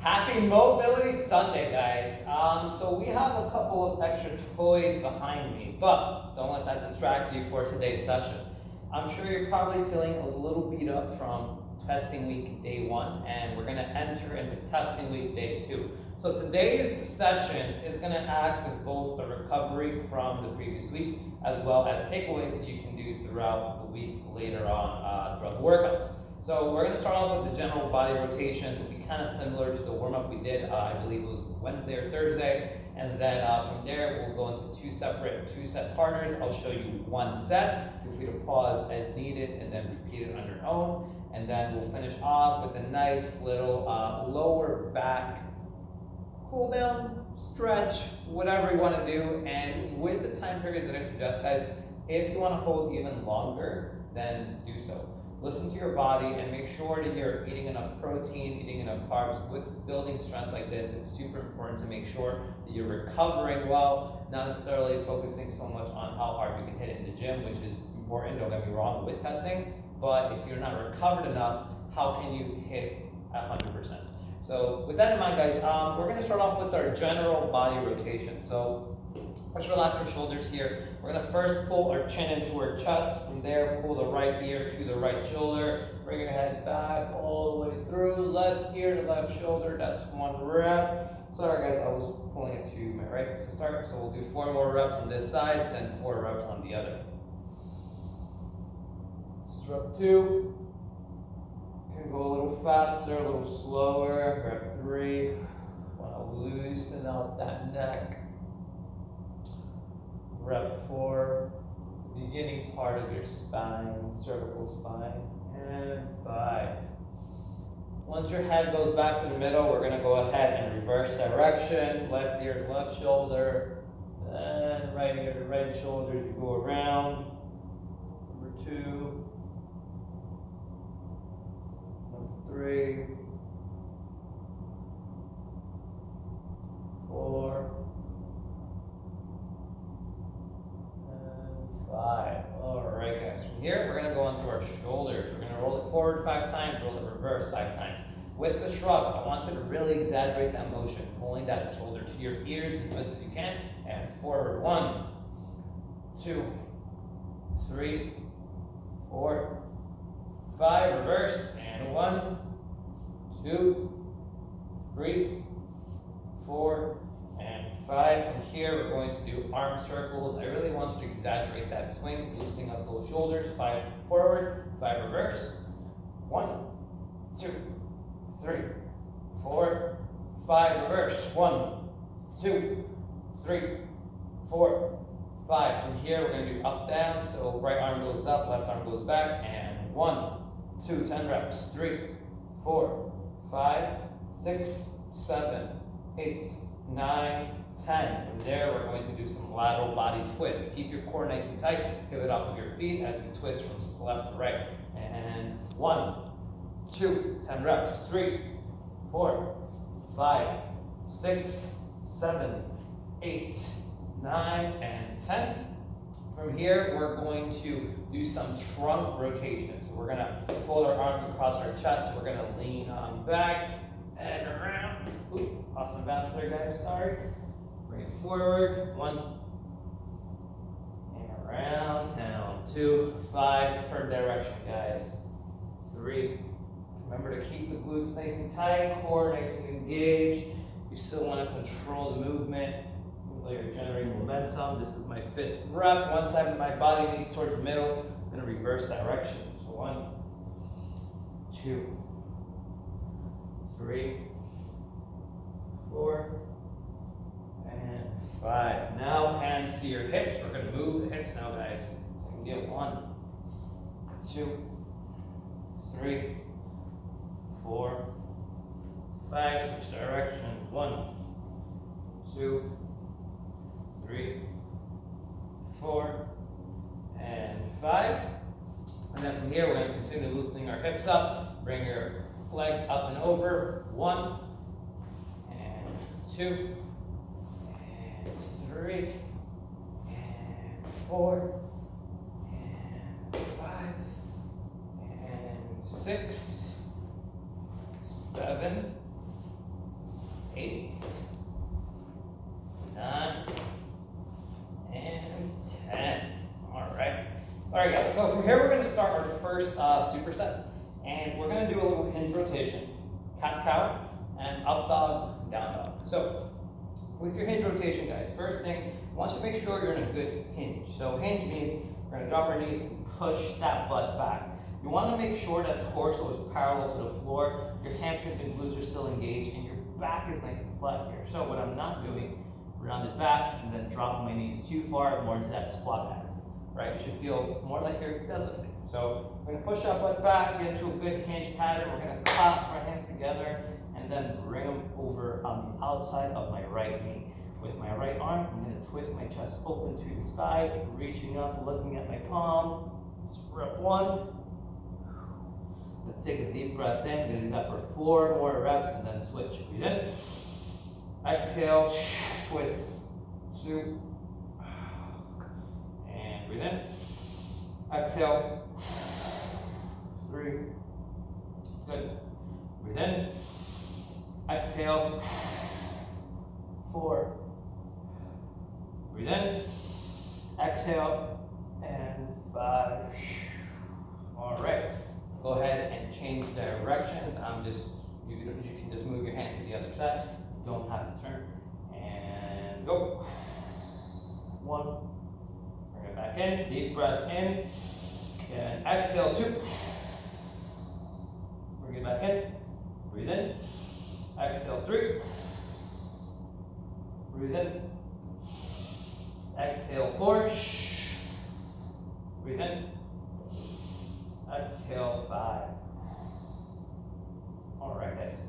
Happy Mobility Sunday, guys. So we have a couple of extra toys behind me, but don't let that distract you for today's session. I'm sure you're probably feeling a little beat up from testing week day 1, and we're gonna enter into testing week day 2. So today's session is gonna act as both a recovery from the previous week, as well as takeaways you can do throughout the week later on throughout the workouts. So we're gonna start off with the general body rotations. It'll be kind of similar to the warm-up we did, I believe it was Wednesday or Thursday. And then from there, we'll go into two set partners. I'll show you one set. Feel free to pause as needed and then repeat it on your own. And then we'll finish off with a nice little lower back cool down, stretch, whatever you want to do. And with the time periods that I suggest, guys, if you want to hold even longer, then do so. Listen to your body and make sure that you're eating enough protein, eating enough carbs. With building strength like this, it's super important to make sure that you're recovering well, not necessarily focusing so much on how hard you can hit it in the gym, which is important, don't get me wrong, with testing. But if you're not recovered enough, how can you hit 100%? So with that in mind, guys, we're gonna start off with our general body rotation. So let's relax our shoulders here. We're gonna first pull our chin into our chest. From there, pull the right ear to the right shoulder. Bring your head back all the way through. Left ear to left shoulder. That's one rep. Sorry guys, I was pulling it to my right to start. So we'll do 4 more reps on this side, then 4 reps on the other. This is rep 2. Can go a little faster, a little slower. Rep 3. Wanna loosen up that neck. Rep 4, beginning part of your spine, cervical spine, and 5. Once your head goes back to the middle, we're gonna go ahead and reverse direction, left ear to left shoulder, then right ear to right shoulder, you go around. Number 2, number 3, 4, 5. All right, guys. From here, we're going to go onto our shoulders. We're going to roll it forward 5 times, roll it reverse 5 times. With the shrug, I want you to really exaggerate that motion, pulling that shoulder to your ears as best as you can, and forward. 1, 2, 3, 4, 5. Reverse, and 1, 2, 3, 4, and 5. From here, we're going to do arm circles. I really want you to exaggerate that swing, loosening up those shoulders. 5 forward, 5 reverse. 1, 2, 3, 4, 5 reverse. 1, 2, 3, 4, 5. From here, we're going to do up, down. So right arm goes up, left arm goes back. And 1, 2, 10 reps. 3, 4, 5, 6, 7, 8, 9, 10. From there, we're going to do some lateral body twists. Keep your core nice and tight. Pivot off of your feet as we twist from left to right. And 1, 2, 10 reps. 3, 4, 5, 6, 7, 8, 9, and 10. From here, we're going to do some trunk rotations. So we're going to fold our arms across our chest. We're going to lean on back and around. Ooh, awesome balance there, guys. Sorry. Bring it forward. 1. And around, down. 2, 5 per direction, guys. 3. Remember to keep the glutes nice and tight, core nice and engaged. You still want to control the movement. While you're generating momentum. This is my 5th rep. One side of my body leans towards the middle. I'm going to reverse direction. So 1, 2, 3, 4, and 5. Now hands to your hips. We're going to move the hips now, guys. So you can get 1, 2, 3, 4, 5. Switch directions. 1, 2, 3, 4, and 5. And then from here, we're going to continue loosening our hips up. Bring your legs up and over. 1, and 2, and 3, and 4, and 5, and 6, 7, 8, 9, and 10. All right, guys. So from here, we're going to start our first superset, and we're going to do a little hinge rotation, cat-cow, and up dog, down dog. So with your hinge rotation, guys, first thing, I want you to make sure you're in a good hinge. So hinge means we're going to drop our knees and push that butt back. You want to make sure that torso is parallel to the floor, your hamstrings and glutes are still engaged, and your back is nice and flat here. So what I'm not doing, round it back and then drop my knees too far, more into that squat pattern, right? You should feel more like you're deadlifting. So we're going to push our butt back, get into a good hinge pattern. We're going to clasp our hands together and then bring them over on the outside of my right knee. With my right arm, I'm going to twist my chest open to the sky, reaching up, looking at my palm. It's rep 1. Let's take a deep breath in. We're going to do that for 4 more reps and then switch. Breathe in. Exhale, twist, 2. And breathe in. Exhale, 3. Good. Breathe in. Exhale, 4. Breathe in. Exhale, and 5. All right. Go ahead and change directions. You can just move your hands to the other side. You don't have to turn. And go. 1. Bring it back in. Deep breath in. And exhale, 2. Bring it back in. Breathe in. Exhale, 3. Breathe in. Exhale, 4. Breathe in. Exhale, 5. All right, guys.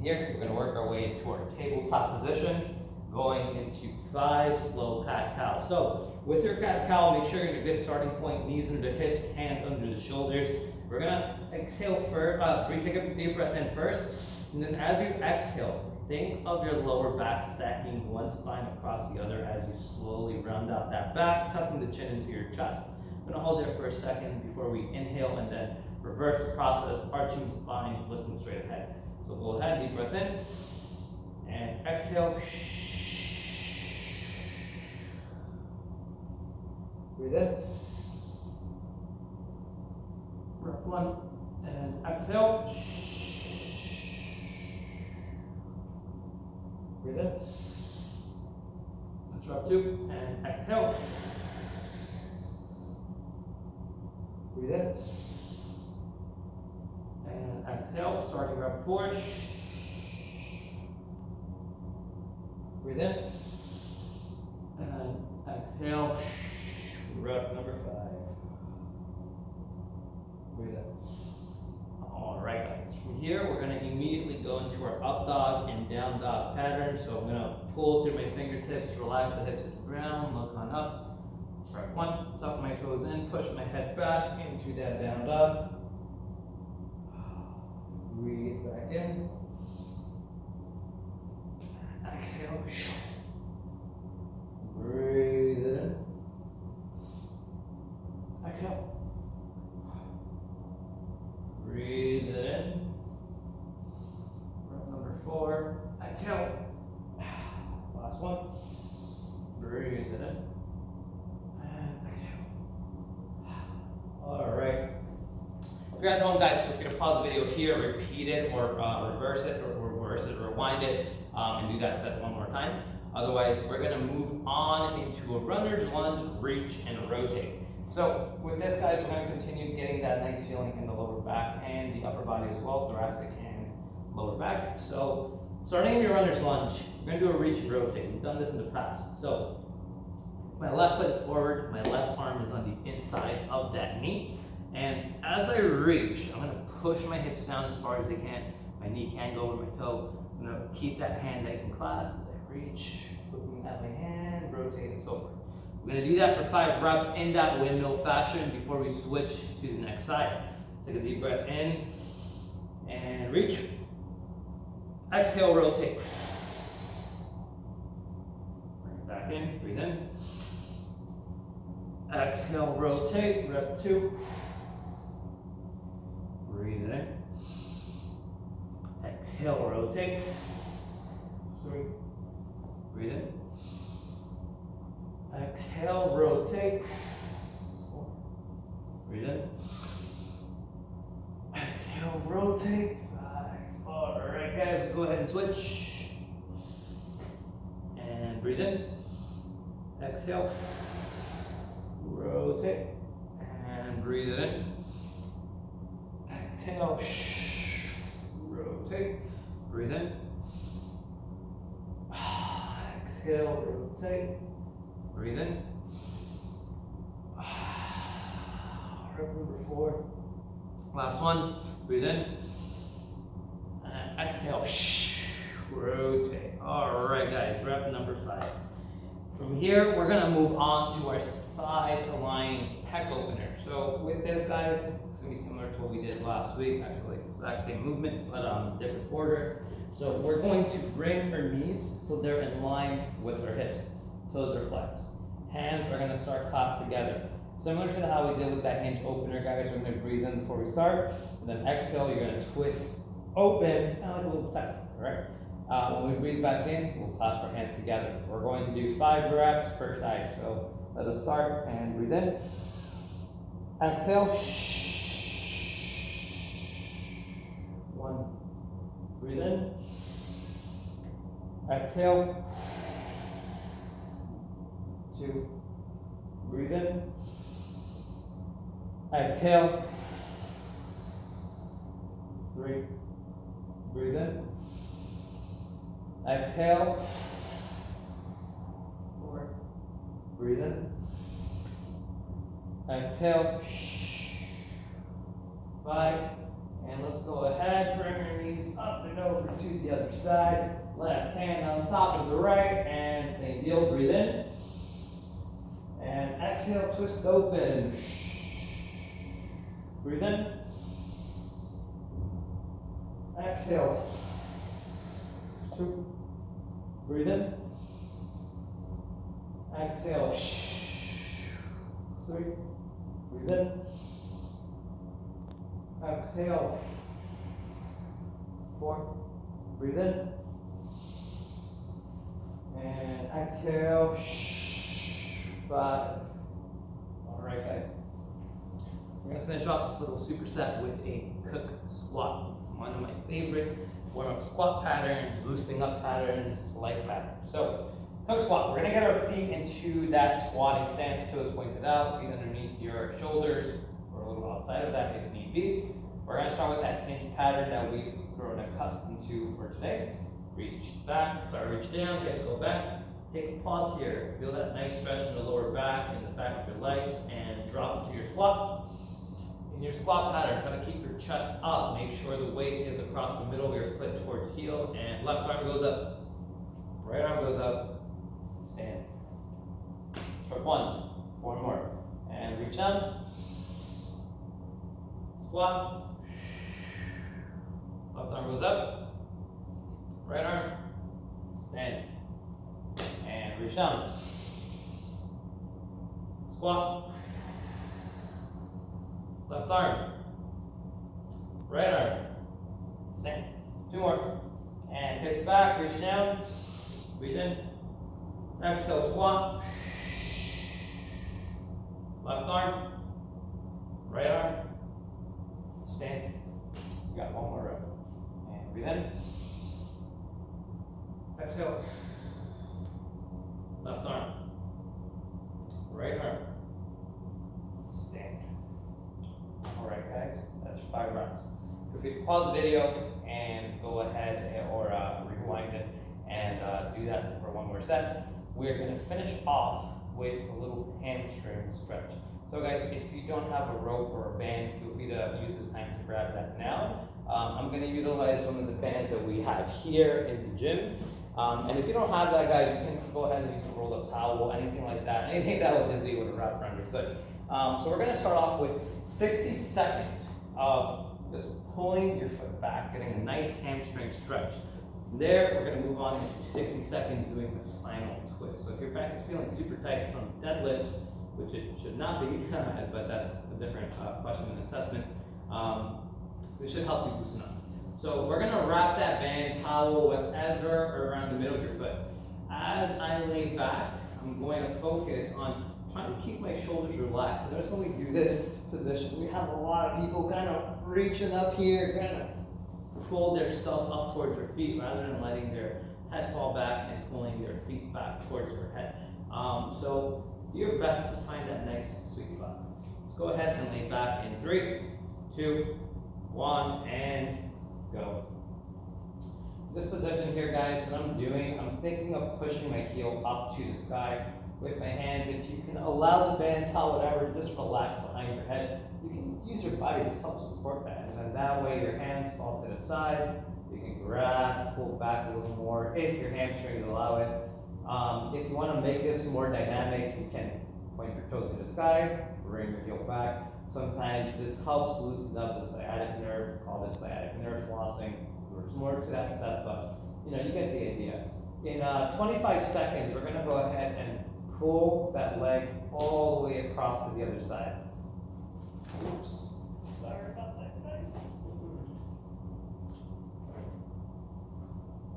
Here, we're going to work our way into our tabletop position, going into 5 slow cat-cow. So, with your cat-cow, make sure you're in a good starting point, knees under the hips, hands under the shoulders. We're going to exhale first, take a deep breath in first, and then as you exhale, think of your lower back stacking one spine across the other as you slowly round out that back, tucking the chin into your chest. I'm going to hold there for a second before we inhale and then reverse the process, arching the spine, looking straight ahead. So go ahead, deep breath in, and exhale. Breathe in. Breath 1, and exhale. Breathe in. Let's drop 2, and exhale. Breathe in. And exhale, starting rep 4. Breathe in. And exhale. Rep number 5. Breathe in. All right, guys. From here, we're going to immediately go into our up dog and down dog pattern. So I'm going to pull through my fingertips, relax the hips at the ground, look on up. Rep 1, tuck my toes in, push my head back into that down dog. Breathe back in. Exhale. Breathe in. Exhale. Breathe it in. Rep number 4. Exhale. Last one. Breathe it in. And exhale. All right. If you're at home, guys, feel free to pause the video here, repeat it, or reverse it, rewind it, and do that set 1 more time. Otherwise, we're going to move on into a runner's lunge, reach, and rotate. So with this, guys, we're going to continue getting that nice feeling in the lower back and the upper body as well, thoracic and lower back. So starting in your runner's lunge, we're going to do a reach and rotate. We've done this in the past. So my left foot is forward, my left arm is on the inside of that knee. And as I reach, I'm going to push my hips down as far as I can. My knee can go over my toe. I'm going to keep that hand nice and clasped as I reach, looking at my hand, rotate and so forth. We're going to do that for 5 reps in that windmill fashion before we switch to the next side. Take a deep breath in and reach. Exhale, rotate. Bring it back in, breathe in. Exhale, rotate, rep 2. Breathe in. Exhale, rotate. 3. Breathe in. Exhale, rotate. 4. Breathe in. Exhale, rotate. 5. Alright guys, go ahead and switch. And breathe in. Exhale. Rotate. And breathe it in. Exhale. Rotate. Breathe in. Exhale, rotate. Breathe in. Rep number 4. Last one. Breathe in. And exhale. Rotate. All right, guys. Rep number 5. From here, we're gonna move on to our side align pec opener. So with this, guys, it's gonna be similar to what we did last week. Actually, exact same movement, but different order. So we're going to bring our knees so they're in line with our hips. Toes are flexed. Hands are gonna start clasped together. Similar to how we did with that hinge opener, guys. We're gonna breathe in before we start, and then exhale. You're gonna twist open, kind of like a little textbook, right? When we breathe back in, we'll clasp our hands together. We're going to do 5 reps per side. So let us start and breathe in. Exhale. 1. Breathe in. Exhale. 2. Breathe in. Exhale. 3. Breathe in. Exhale. 4. Breathe in. Exhale. 5. And let's go ahead, bring our knees up and over to the other side. Left hand on top of the right, and same deal, breathe in. And exhale, twist open. Breathe in. Exhale. 2. Breathe in. Exhale. 3. Breathe in. Exhale. 4. Breathe in. And exhale. 5. All right, guys. We're gonna finish off this little superset with a cook squat. One of my favorite warm-up squat patterns, loosening up patterns, life patterns. So, cook squat. We're gonna get our feet into that squatting stance, toes pointed out, feet underneath your shoulders, or a little outside of that if need be. We're gonna start with that hinge pattern that we've grown accustomed to for today. Reach down, hips go back. Take a pause here. Feel that nice stretch in the lower back and the back of your legs, and drop into your squat. In your squat pattern, try to keep your chest up. Make sure the weight is across the middle of your foot towards heel, and left arm goes up, right arm goes up, stand. Short 1, 4 more, and reach down. Squat. Left arm goes up, right arm, stand. And reach down. Squat. Left arm. Right arm. Stand. 2 more. And hips back, reach down. Breathe in. Exhale, squat. Left arm. Right arm. Stand. You got 1 more rep. And breathe in. Exhale. Left arm. Right arm. Stand. Alright guys, that's 5 reps. Feel free to pause the video and go ahead or rewind it and do that for 1 more set. We're going to finish off with a little hamstring stretch. So guys, if you don't have a rope or a band, feel free to use this time to grab that now. I'm going to utilize one of the bands that we have here in the gym. And if you don't have that, guys, you can go ahead and use a rolled up towel, anything like that, anything that will just be able to wrap around your foot. So we're going to start off with 60 seconds of just pulling your foot back, getting a nice hamstring stretch. From there, we're going to move on to 60 seconds doing the spinal twist. So if your back is feeling super tight from deadlifts, which it should not be, but that's a different question and assessment, it should help you loosen up. So we're going to wrap that band, tie towel, whatever, around the middle of your foot. As I lay back, I'm going to focus on trying to keep my shoulders relaxed. So notice when we do this position, we have a lot of people kind of reaching up here, kind of pull their self up towards their feet rather than letting their head fall back and pulling their feet back towards their head. So do your best to find that nice sweet spot. Let's go ahead and lay back in 3, 2, 1, and go. This position here, guys, what I'm doing, I'm thinking of pushing my heel up to the sky with my hands. If you can allow the band, towel, whatever, just relax behind your head. You can use your body to help support that. And then that way your hands fall to the side. You can grab, pull back a little more if your hamstrings allow it. If you want to make this more dynamic, you can point your toe to the sky, bring your heel back. Sometimes this helps loosen up the sciatic nerve, call this sciatic nerve flossing. There's more to that step, but you get the idea. In 25 seconds, we're going to go ahead and pull that leg all the way across to the other side. Oops, sorry about that, guys.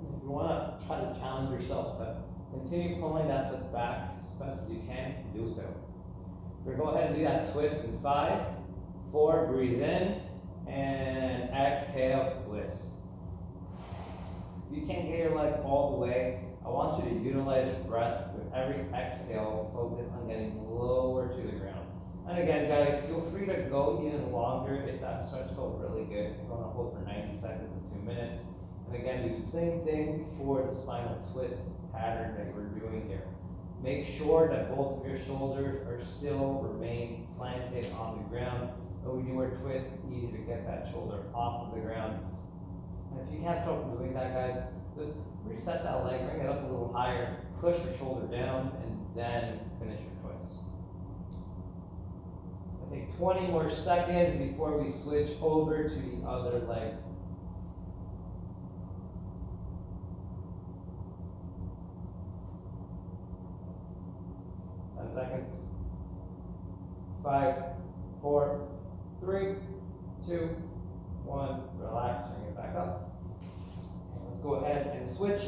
If you want to try to challenge yourself to continue pulling that foot back as best as you can, do so. We're going to go ahead and do that twist in 5, 4, breathe in, and exhale, twist. If you can't get your leg all the way, I want you to utilize your breath. With every exhale, focus on getting lower to the ground. And again, guys, feel free to go even longer if that starts to feel really good. If you want to hold for 90 seconds to 2 minutes. And again, do the same thing for the spinal twist pattern that we're doing here. Make sure that both of your shoulders are still remain planted on the ground. When we do our twist, it's easy to get that shoulder off of the ground. And if you have trouble doing that, guys, just reset that leg, bring it up a little higher, push your shoulder down, and then finish your twist. I'll take 20 more seconds before we switch over to the other leg. Seconds. 5, 4, 3, 2, 1. Relax, bring it back up. And let's go ahead and switch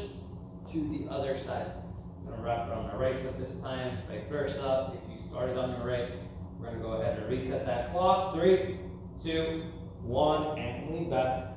to the other side. I'm going to wrap it on my right foot this time, vice versa. If you started on your right, we're going to go ahead and reset that clock. 3, 2, 1, and lean back.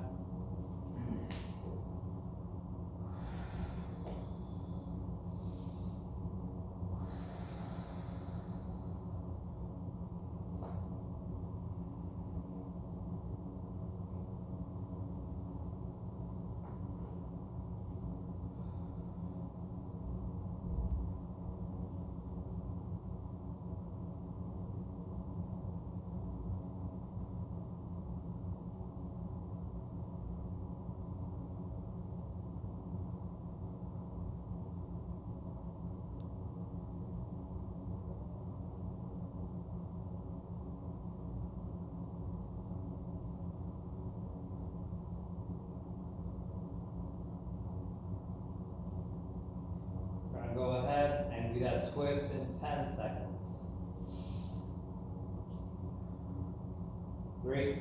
3,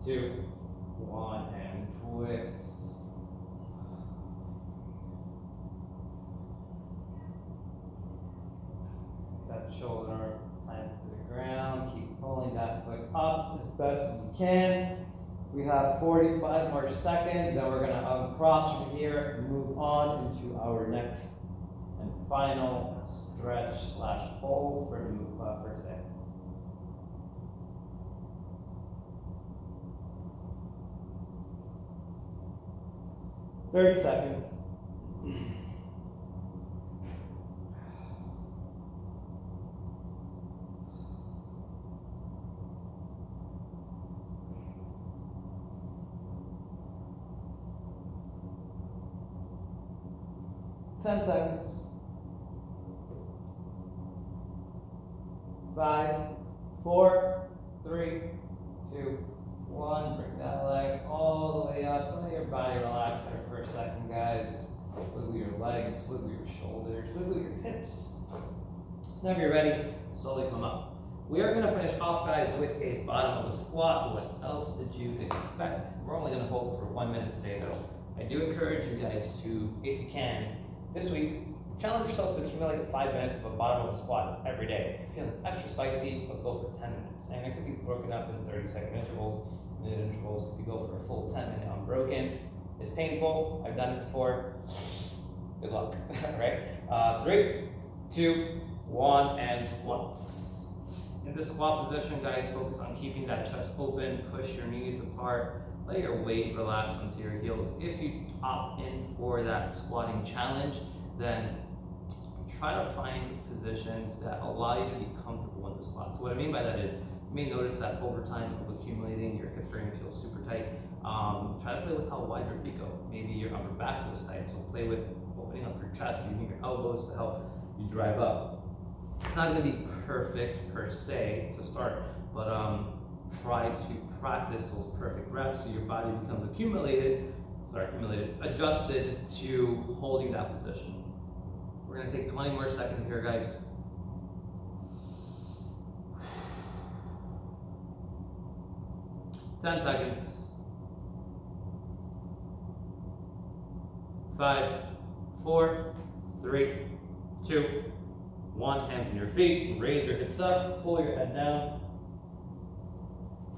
2, 1, and twist. That shoulder planted to the ground. Keep pulling that foot up as best as you can. We have 45 more seconds, and we're going to uncross from here and move on into our next and final stretch / hold for today. "30 seconds. Ten seconds. 5, 4, 3, 2, 1. Bring that leg all the way up. Let your body relax there for a second, guys. Wiggle your legs, wiggle your shoulders, wiggle your hips. Whenever you're ready, slowly come up. We are going to finish off, guys, with a bottom of a squat. What else did you expect? We're only going to hold for 1 minute today, though. I do encourage you guys to, if you can, this week, challenge yourselves to accumulate 5 minutes of a bottom of a squat every day. If you're feeling extra spicy, let's go for 10 minutes. And it could be broken up in 30-second intervals, minute intervals. If you go for a full 10-minute unbroken, it's painful. I've done it before. Good luck, right? 3, 2, 1, and squats. In the squat position, guys, focus on keeping that chest open, push your knees apart, let your weight relax onto your heels. If you opt in for that squatting challenge, then try to find positions that allow you to be comfortable in the squat. So what I mean by that is, you may notice that over time of accumulating, your hips are going to feel super tight. Try to play with how wide your feet go. Maybe your upper back feels tight, so play with opening up your chest, using your elbows to help you drive up. It's not going to be perfect per se to start, but try to practice those perfect reps so your body becomes adjusted to holding that position. We're going to take 20 more seconds here, guys. Ten seconds. 5, 4, 3, 2, 1. Hands on your feet. Raise your hips up. Pull your head down.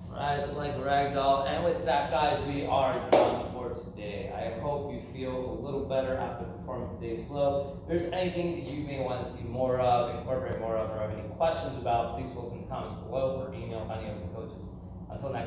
Rise up like a rag doll. And with that, guys, we are done for today. I hope you feel a little better after performing today's flow. If there's anything that you may want to see more of, incorporate more of, or have any questions about, please post in the comments below or email any of the coaches. Until next time.